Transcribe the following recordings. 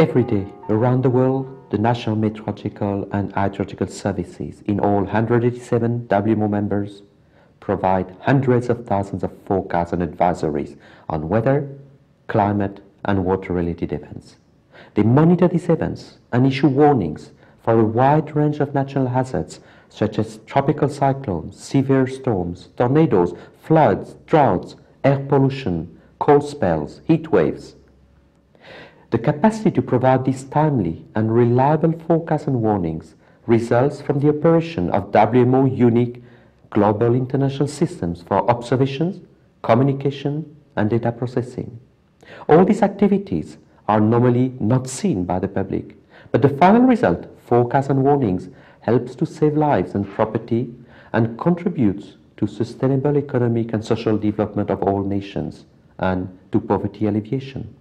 Every day, around the world, the National Meteorological and Hydrological Services in all 187 WMO members provide hundreds of thousands of forecasts and advisories on weather, climate, and water-related events. They monitor these events and issue warnings for a wide range of natural hazards such as tropical cyclones, severe storms, tornadoes, floods, droughts, air pollution, cold spells, heat waves. The capacity to provide these timely and reliable forecasts and warnings results from the operation of WMO unique global international systems for observations, communication, and data processing. All these activities are normally not seen by the public, but the final result, forecasts and warnings, helps to save lives and property and contributes to sustainable economic and social development of all nations and to poverty alleviation.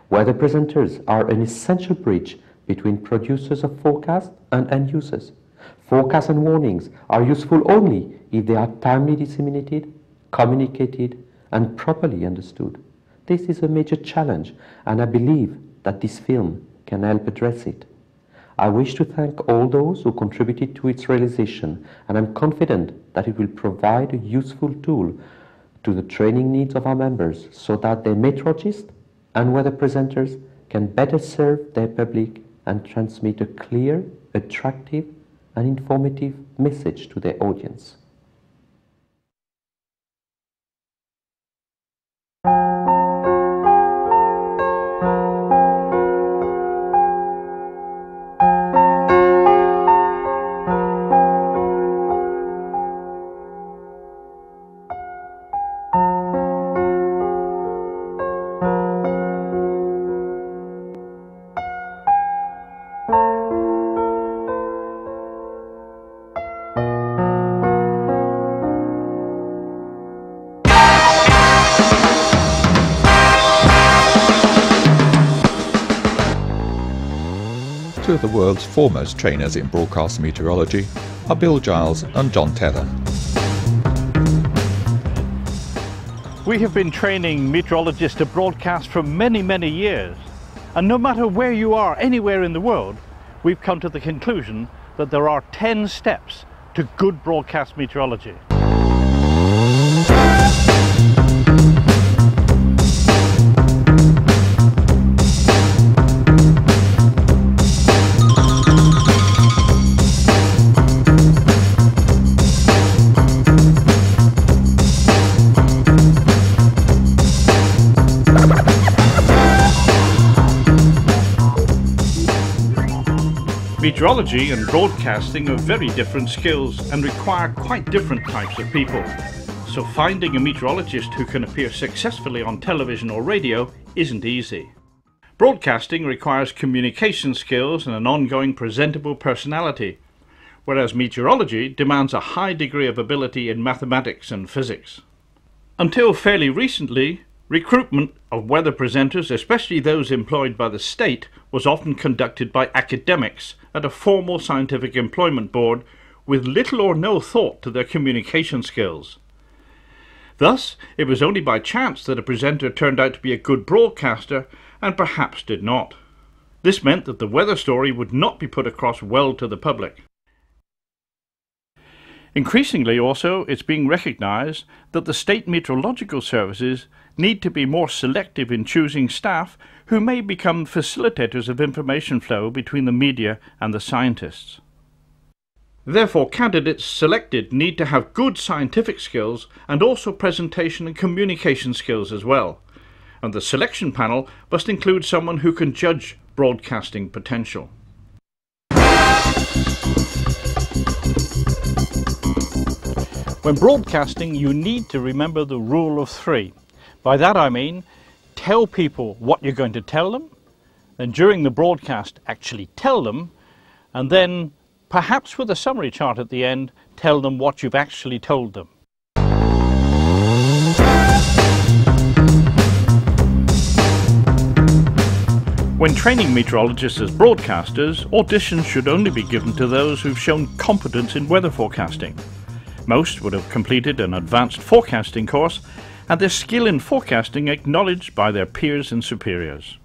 Weather presenters are an essential bridge between producers of forecasts and end users. Forecasts and warnings are useful only if they are timely disseminated, communicated, and properly understood. This is a major challenge, and I believe that this film can help address it. I wish to thank all those who contributed to its realization, and I'm confident that it will provide a useful tool to the training needs of our members so that their meteorologists and weather presenters can better serve their public and transmit a clear, attractive, and informative message to their audience. Two of the world's foremost trainers in broadcast meteorology are Bill Giles and Teather. We have been training meteorologists to broadcast for many, many years. And no matter where you are, anywhere in the world, we've come to the conclusion that there are 10 steps to good broadcast meteorology. Meteorology and broadcasting are very different skills and require quite different types of people. So finding a meteorologist who can appear successfully on television or radio isn't easy. Broadcasting requires communication skills and an ongoing presentable personality, whereas meteorology demands a high degree of ability in mathematics and physics. Until fairly recently, recruitment of weather presenters, especially those employed by the state, was often conducted by academics at a formal scientific employment board with little or no thought to their communication skills. Thus, it was only by chance that a presenter turned out to be a good broadcaster and perhaps did not. This meant that the weather story would not be put across well to the public. Increasingly also, it's being recognised that the state meteorological services need to be more selective in choosing staff who may become facilitators of information flow between the media and the scientists. Therefore, candidates selected need to have good scientific skills and also presentation and communication skills as well. And the selection panel must include someone who can judge broadcasting potential. When broadcasting, you need to remember the rule of three. By that I mean, tell people what you're going to tell them, then during the broadcast actually tell them, and then, perhaps with a summary chart at the end, tell them what you've actually told them. When training meteorologists as broadcasters, auditions should only be given to those who've shown competence in weather forecasting. Most would have completed an advanced forecasting course and their skill in forecasting acknowledged by their peers and superiors.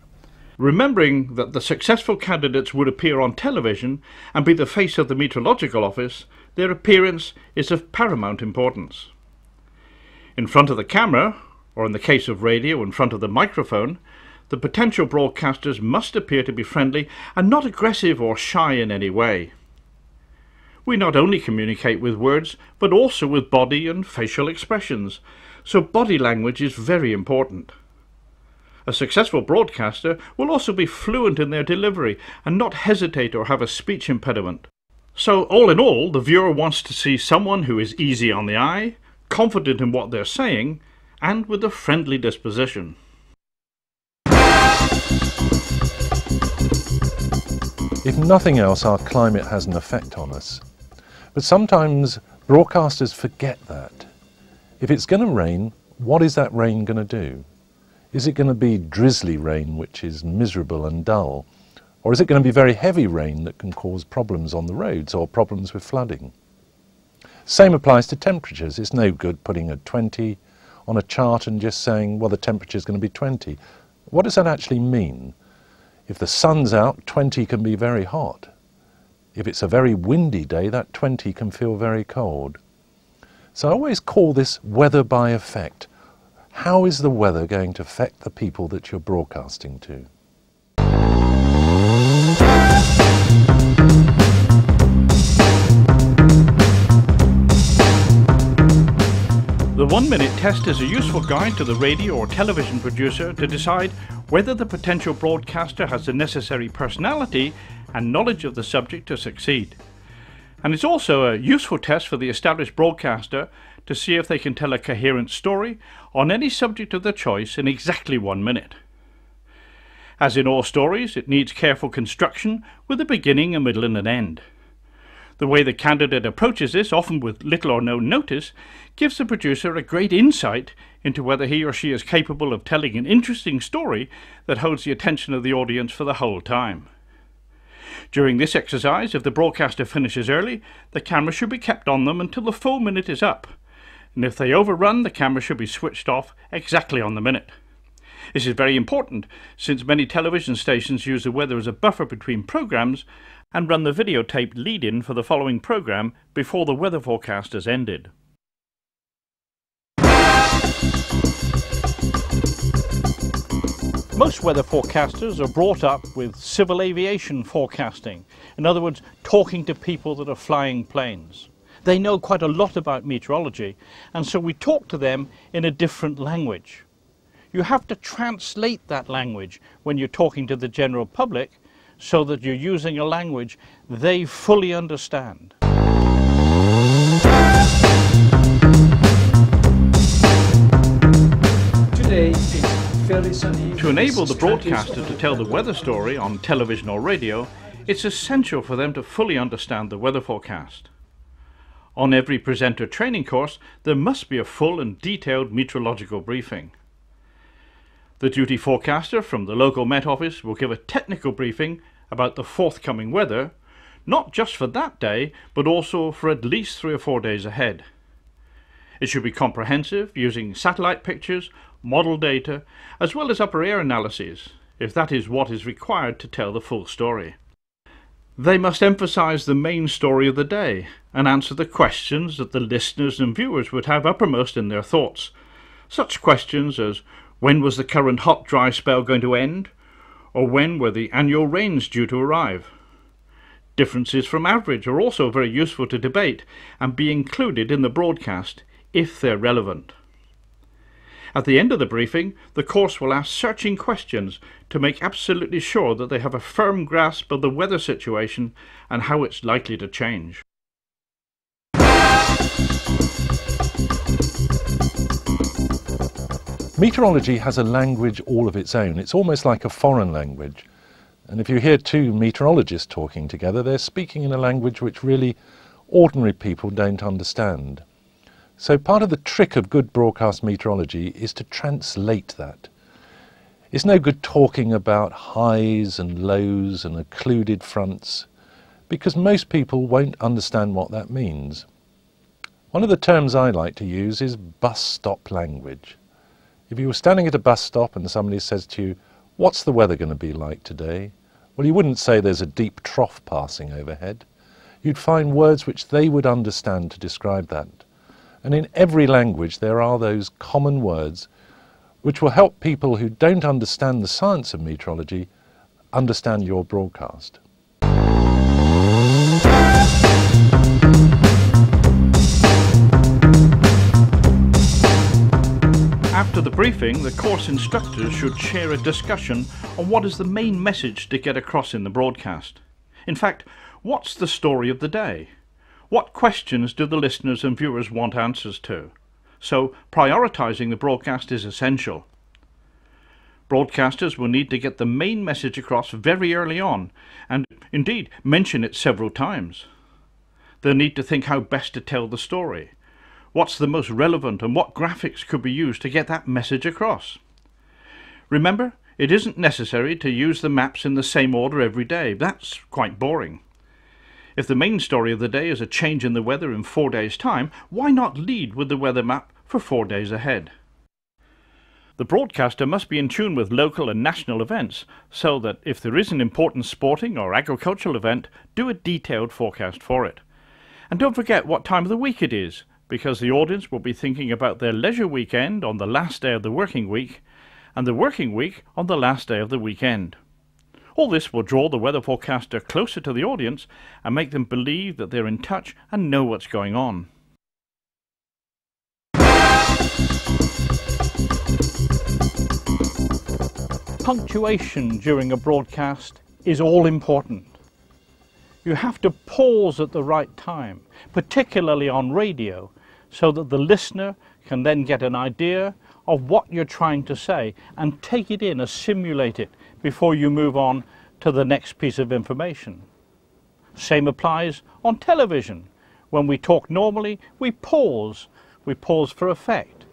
Remembering that the successful candidates would appear on television and be the face of the Meteorological Office, their appearance is of paramount importance. In front of the camera, or in the case of radio, in front of the microphone, the potential broadcasters must appear to be friendly and not aggressive or shy in any way. We not only communicate with words, but also with body and facial expressions, so body language is very important. A successful broadcaster will also be fluent in their delivery and not hesitate or have a speech impediment. So all in all, the viewer wants to see someone who is easy on the eye, confident in what they're saying, and with a friendly disposition. If nothing else, our climate has an effect on us. But sometimes broadcasters forget that. If it's going to rain, what is that rain going to do? Is it going to be drizzly rain, which is miserable and dull? Or is it going to be very heavy rain that can cause problems on the roads or problems with flooding? Same applies to temperatures. It's no good putting a 20 on a chart and just saying, well, the temperature is going to be 20. What does that actually mean? If the sun's out, 20 can be very hot. If it's a very windy day, that 20 can feel very cold. So I always call this weather by effect. How is the weather going to affect the people that you're broadcasting to? The 1-minute test is a useful guide to the radio or television producer to decide whether the potential broadcaster has the necessary personality and knowledge of the subject to succeed. And it's also a useful test for the established broadcaster to see if they can tell a coherent story on any subject of their choice in exactly 1 minute. As in all stories, it needs careful construction with a beginning, a middle and an end. The way the candidate approaches this, often with little or no notice, gives the producer a great insight into whether he or she is capable of telling an interesting story that holds the attention of the audience for the whole time. During this exercise, if the broadcaster finishes early, the camera should be kept on them until the full minute is up, and if they overrun, the camera should be switched off exactly on the minute. This is very important, since many television stations use the weather as a buffer between programs and run the videotaped lead-in for the following program before the weather forecast has ended. Most weather forecasters are brought up with civil aviation forecasting, in other words, talking to people that are flying planes. They know quite a lot about meteorology, and so we talk to them in a different language. You have to translate that language when you're talking to the general public so that you're using a language they fully understand. Today is fairly sunny. To enable the broadcaster to tell the weather story on television or radio, it's essential for them to fully understand the weather forecast. On every presenter training course, there must be a full and detailed meteorological briefing. The duty forecaster from the local Met Office will give a technical briefing about the forthcoming weather, not just for that day, but also for at least 3 or 4 days ahead. It should be comprehensive, using satellite pictures, model data, as well as upper air analyses, if that is what is required to tell the full story. They must emphasize the main story of the day and answer the questions that the listeners and viewers would have uppermost in their thoughts. Such questions as, when was the current hot dry spell going to end? Or when were the annual rains due to arrive? Differences from average are also very useful to debate and be included in the broadcast if they're relevant. At the end of the briefing, the course will ask searching questions to make absolutely sure that they have a firm grasp of the weather situation and how it's likely to change. Meteorology has a language all of its own. It's almost like a foreign language. And if you hear two meteorologists talking together, they're speaking in a language which really ordinary people don't understand. So part of the trick of good broadcast meteorology is to translate that. It's no good talking about highs and lows and occluded fronts, because most people won't understand what that means. One of the terms I like to use is bus stop language. If you were standing at a bus stop and somebody says to you, What's the weather going to be like today? Well, you wouldn't say there's a deep trough passing overhead. You'd find words which they would understand to describe that. And in every language there are those common words which will help people who don't understand the science of meteorology understand your broadcast. After the briefing, the course instructors should share a discussion on what is the main message to get across in the broadcast. In fact, what's the story of the day? What questions do the listeners and viewers want answers to? So, prioritising the broadcast is essential. Broadcasters will need to get the main message across very early on, and indeed mention it several times. They'll need to think how best to tell the story. What's the most relevant and what graphics could be used to get that message across? Remember, it isn't necessary to use the maps in the same order every day. That's quite boring. If the main story of the day is a change in the weather in 4 days' time, why not lead with the weather map for 4 days ahead? The broadcaster must be in tune with local and national events, so that if there is an important sporting or agricultural event, do a detailed forecast for it. And don't forget what time of the week it is, because the audience will be thinking about their leisure weekend on the last day of the working week, and the working week on the last day of the weekend. All this will draw the weather forecaster closer to the audience and make them believe that they're in touch and know what's going on. Punctuation during a broadcast is all important. You have to pause at the right time, particularly on radio, so that the listener can then get an idea of what you're trying to say and take it in, assimilate it, before you move on to the next piece of information. Same applies on television. When we talk normally, we pause for effect.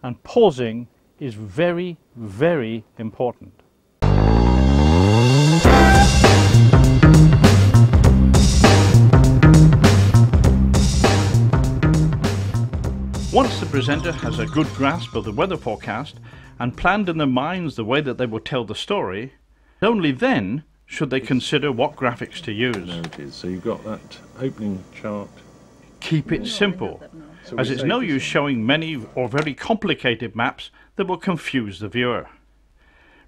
And pausing is very, very important. Once the presenter has a good grasp of the weather forecast and planned in their minds the way that they will tell the story, only then should they consider what graphics to use. There it is. So you've got that opening chart. Keep it simple, as it's no use showing many or very complicated maps that will confuse the viewer.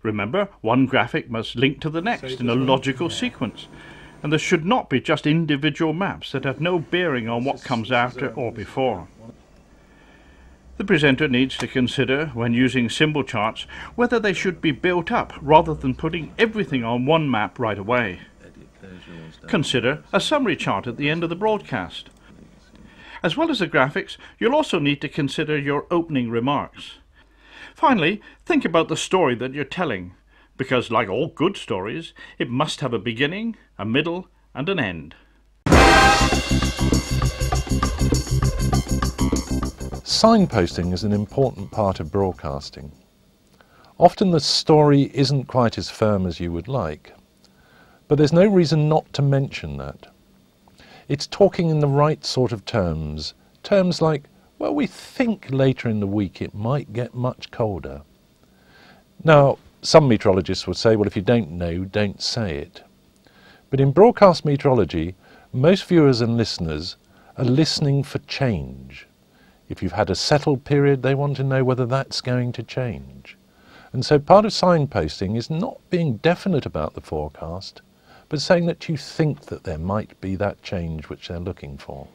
Remember, one graphic must link to the next in a logical sequence, and there should not be just individual maps that have no bearing on what comes after or before. The presenter needs to consider, when using symbol charts, whether they should be built up rather than putting everything on one map right away. Consider a summary chart at the end of the broadcast. As well as the graphics, you'll also need to consider your opening remarks. Finally, think about the story that you're telling, because like all good stories, it must have a beginning, a middle, and an end. Signposting is an important part of broadcasting. Often the story isn't quite as firm as you would like, but there's no reason not to mention that. It's talking in the right sort of terms. Terms like, well, we think later in the week it might get much colder. Now, some meteorologists would say, well, if you don't know, don't say it. But in broadcast meteorology, most viewers and listeners are listening for change. If you've had a settled period, they want to know whether that's going to change. And so part of signposting is not being definite about the forecast, but saying that you think that there might be that change which they're looking for.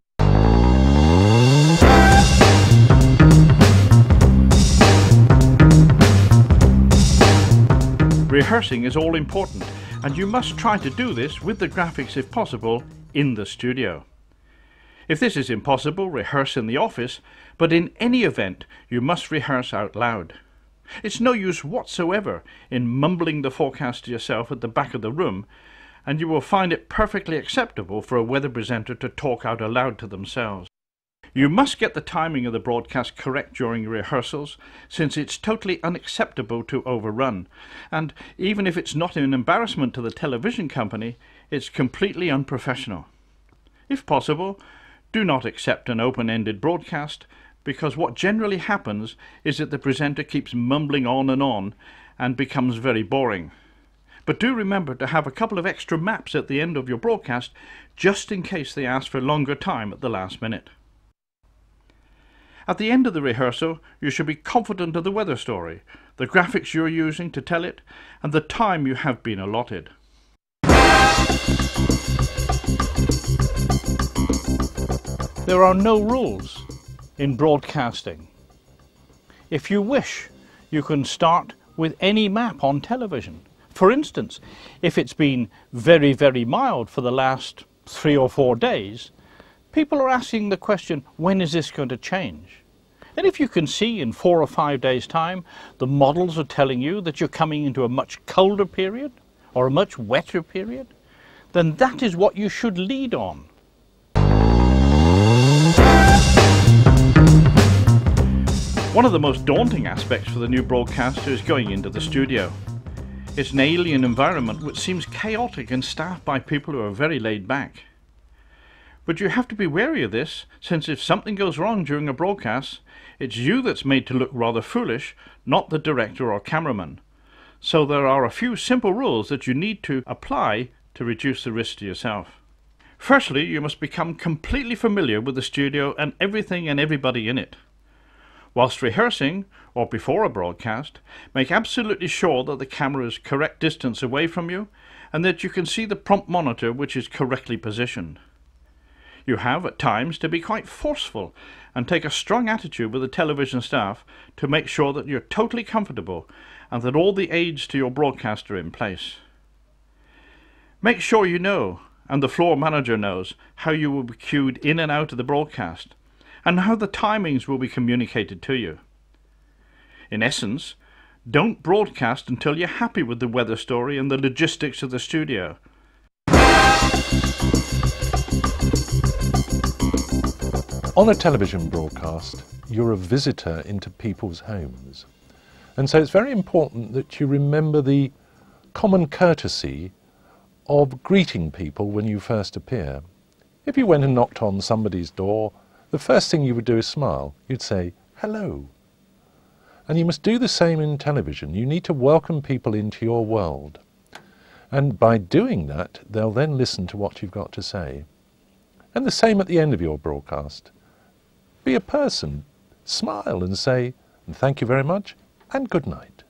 Rehearsing is all important, and you must try to do this with the graphics if possible in the studio. If this is impossible, rehearse in the office, but in any event you must rehearse out loud. It's no use whatsoever in mumbling the forecast to yourself at the back of the room, and you will find it perfectly acceptable for a weather presenter to talk out aloud to themselves. You must get the timing of the broadcast correct during rehearsals, since it's totally unacceptable to overrun, and even if it's not an embarrassment to the television company, it's completely unprofessional. If possible, do not accept an open-ended broadcast, because what generally happens is that the presenter keeps mumbling on, and becomes very boring. But do remember to have a couple of extra maps at the end of your broadcast, just in case they ask for longer time at the last minute. At the end of the rehearsal, you should be confident of the weather story, the graphics you're using to tell it, and the time you have been allotted. There are no rules in broadcasting. If you wish, you can start with any map on television. For instance, if it's been very, very mild for the last 3 or 4 days, people are asking the question, when is this going to change? And if you can see in 4 or 5 days' time, the models are telling you that you're coming into a much colder period or a much wetter period, then that is what you should lead on. One of the most daunting aspects for the new broadcaster is going into the studio. It's an alien environment which seems chaotic and staffed by people who are very laid back. But you have to be wary of this, since if something goes wrong during a broadcast, it's you that's made to look rather foolish, not the director or cameraman. So there are a few simple rules that you need to apply to reduce the risk to yourself. Firstly, you must become completely familiar with the studio and everything and everybody in it. Whilst rehearsing, or before a broadcast, make absolutely sure that the camera is correct distance away from you and that you can see the prompt monitor which is correctly positioned. You have at times to be quite forceful and take a strong attitude with the television staff to make sure that you're totally comfortable and that all the aids to your broadcast are in place. Make sure you know, and the floor manager knows, how you will be cued in and out of the broadcast and how the timings will be communicated to you. In essence, don't broadcast until you're happy with the weather story and the logistics of the studio. On a television broadcast, you're a visitor into people's homes. And so it's very important that you remember the common courtesy of greeting people when you first appear. If you went and knocked on somebody's door, the first thing you would do is smile. You'd say, hello. And you must do the same in television. You need to welcome people into your world. And by doing that, they'll then listen to what you've got to say. And the same at the end of your broadcast. Be a person. Smile and say, and thank you very much, and good night.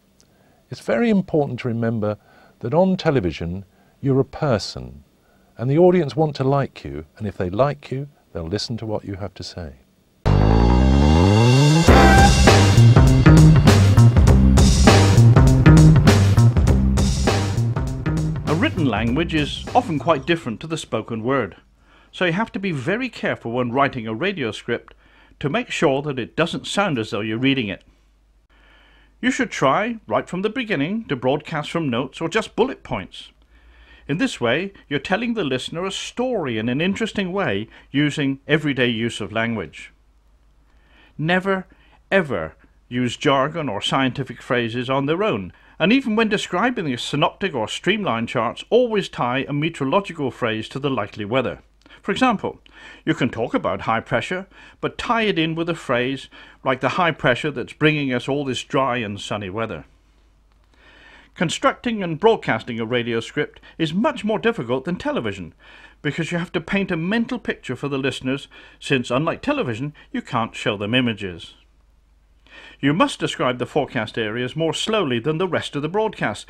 It's very important to remember that on television, you're a person. And the audience want to like you. And if they like you, they'll listen to what you have to say. A written language is often quite different to the spoken word, so you have to be very careful when writing a radio script to make sure that it doesn't sound as though you're reading it. You should try, right from the beginning, to broadcast from notes or just bullet points. In this way, you're telling the listener a story in an interesting way using everyday use of language. Never, ever use jargon or scientific phrases on their own, and even when describing the synoptic or streamline charts, always tie a meteorological phrase to the likely weather. For example, you can talk about high pressure, but tie it in with a phrase like the high pressure that's bringing us all this dry and sunny weather. Constructing and broadcasting a radio script is much more difficult than television because you have to paint a mental picture for the listeners, since unlike television, you can't show them images. You must describe the forecast areas more slowly than the rest of the broadcast,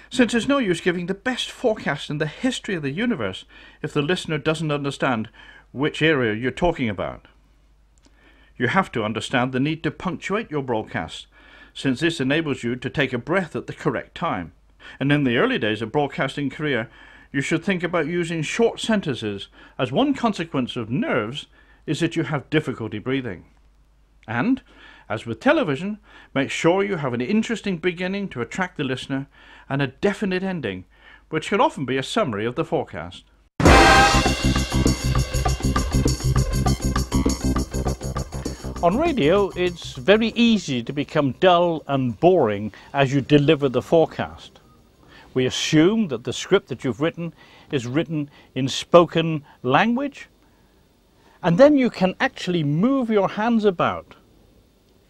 since there's no use giving the best forecast in the history of the universe if the listener doesn't understand which area you're talking about. You have to understand the need to punctuate your broadcast, since this enables you to take a breath at the correct time. And in the early days of broadcasting career, you should think about using short sentences, as one consequence of nerves is that you have difficulty breathing. And, as with television, make sure you have an interesting beginning to attract the listener and a definite ending, which can often be a summary of the forecast. On radio, it's very easy to become dull and boring as you deliver the forecast. We assume that the script that you've written is written in spoken language, and then you can actually move your hands about.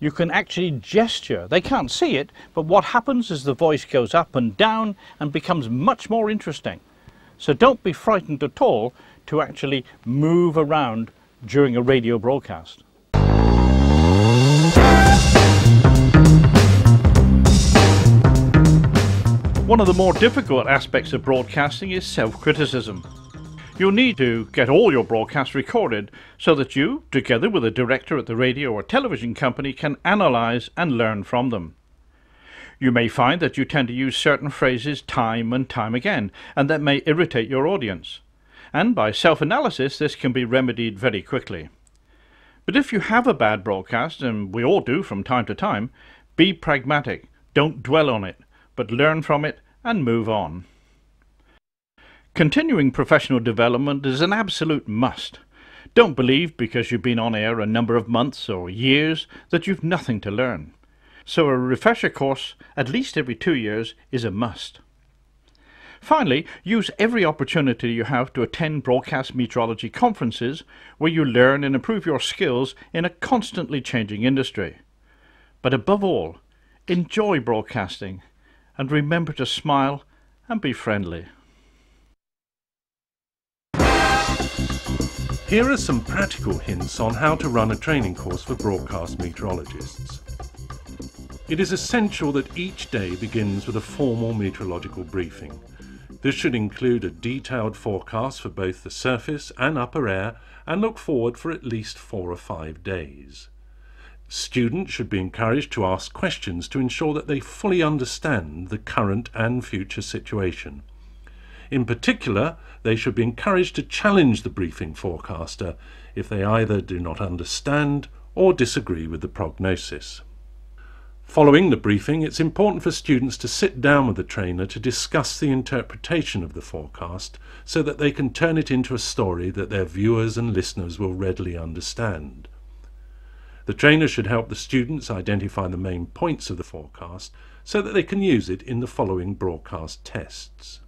You can actually gesture. They can't see it, but what happens is the voice goes up and down and becomes much more interesting. So don't be frightened at all to actually move around during a radio broadcast. One of the more difficult aspects of broadcasting is self-criticism. You'll need to get all your broadcasts recorded so that you, together with a director at the radio or television company, can analyse and learn from them. You may find that you tend to use certain phrases time and time again, and that may irritate your audience. And by self-analysis, this can be remedied very quickly. But if you have a bad broadcast, and we all do from time to time, be pragmatic. Don't dwell on it, but learn from it and move on. Continuing professional development is an absolute must. Don't believe because you've been on air a number of months or years that you've nothing to learn. So a refresher course at least every 2 years is a must. Finally, use every opportunity you have to attend broadcast meteorology conferences where you learn and improve your skills in a constantly changing industry. But above all, enjoy broadcasting and remember to smile and be friendly. Here are some practical hints on how to run a training course for broadcast meteorologists. It is essential that each day begins with a formal meteorological briefing. This should include a detailed forecast for both the surface and upper air and look forward for at least 4 or 5 days. Students should be encouraged to ask questions to ensure that they fully understand the current and future situation. In particular, they should be encouraged to challenge the briefing forecaster if they either do not understand or disagree with the prognosis. Following the briefing, it's important for students to sit down with the trainer to discuss the interpretation of the forecast so that they can turn it into a story that their viewers and listeners will readily understand. The trainer should help the students identify the main points of the forecast so that they can use it in the following broadcast tests.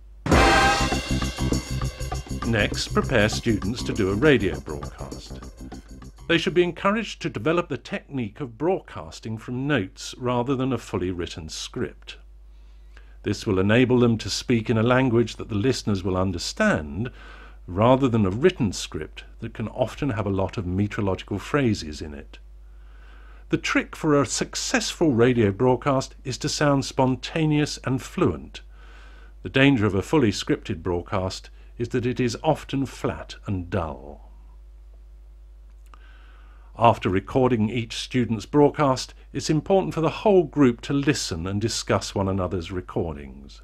Next, prepare students to do a radio broadcast. They should be encouraged to develop the technique of broadcasting from notes rather than a fully written script. This will enable them to speak in a language that the listeners will understand rather than a written script that can often have a lot of meteorological phrases in it. The trick for a successful radio broadcast is to sound spontaneous and fluent. The danger of a fully scripted broadcast is that it is often flat and dull. After recording each student's broadcast, it's important for the whole group to listen and discuss one another's recordings.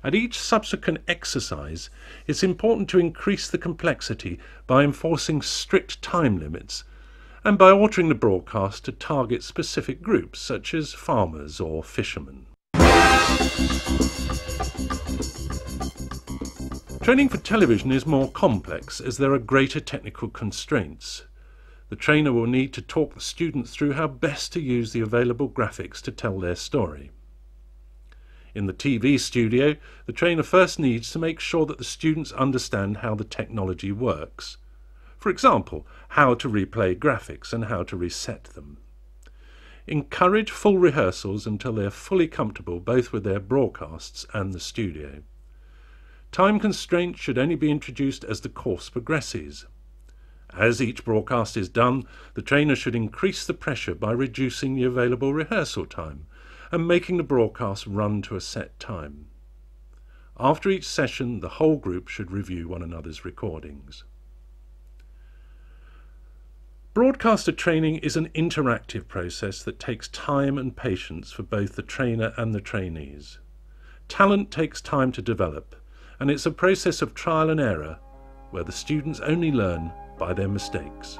At each subsequent exercise, it's important to increase the complexity by enforcing strict time limits and by altering the broadcast to target specific groups such as farmers or fishermen. Training for television is more complex as there are greater technical constraints. The trainer will need to talk the students through how best to use the available graphics to tell their story. In the TV studio, the trainer first needs to make sure that the students understand how the technology works. For example, how to replay graphics and how to reset them. Encourage full rehearsals until they are fully comfortable both with their broadcasts and the studio. Time constraints should only be introduced as the course progresses. As each broadcast is done, the trainer should increase the pressure by reducing the available rehearsal time and making the broadcast run to a set time. After each session, the whole group should review one another's recordings. Broadcaster training is an interactive process that takes time and patience for both the trainer and the trainees. Talent takes time to develop, and it's a process of trial and error where the students only learn by their mistakes.